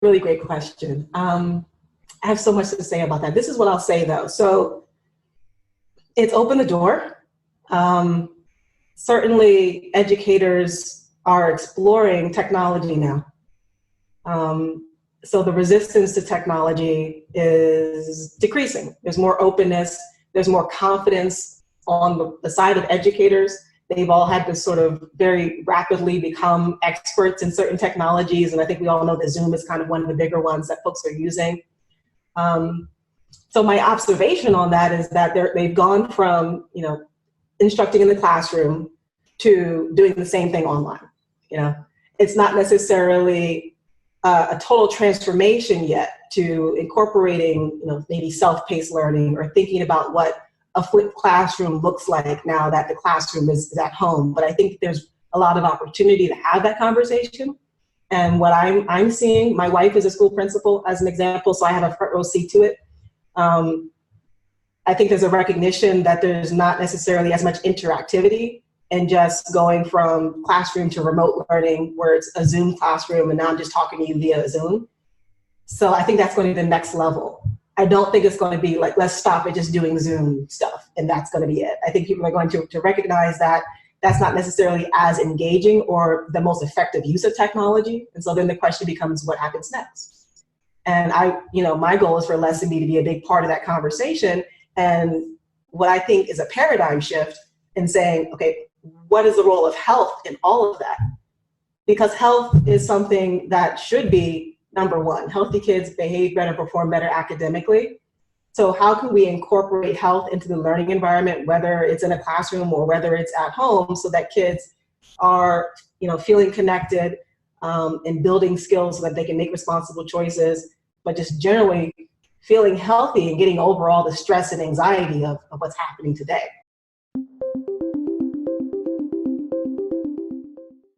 Really great question. I have so much to say about that. This is what I'll say though. So it's opened the door. Certainly educators are exploring technology now. So the resistance to technology is decreasing. There's more openness, there's more confidence on the side of educators. They've all had to sort of very rapidly become experts in certain technologies. And I think we all know that Zoom is kind of one of the bigger ones that folks are using. So my observation on that is that they've gone from, instructing in the classroom to doing the same thing online. It's not necessarily a total transformation yet to incorporating, maybe self-paced learning or thinking about what a flipped classroom looks like now that the classroom is at home. But I think there's a lot of opportunity to have that conversation. And what I'm seeing, my wife is a school principal as an example, so I have a front row seat to it. I think there's a recognition that there's not necessarily as much interactivity and just going from classroom to remote learning where it's a Zoom classroom and now I'm just talking to you via Zoom. So I think that's going to be the next level. I don't think it's going to be like, let's stop at just doing Zoom stuff and that's going to be it. I think people are going to recognize that that's not necessarily as engaging or the most effective use of technology. And so then the question becomes, what happens next? And my goal is for Lessonbee to be a big part of that conversation. And what I think is a paradigm shift in saying, okay, what is the role of health in all of that? Because health is something that should be number one. Healthy kids behave better, perform better academically. So how can we incorporate health into the learning environment, whether it's in a classroom or whether it's at home, so that kids are, feeling connected and building skills so that they can make responsible choices, but just generally feeling healthy and getting over all the stress and anxiety of what's happening today.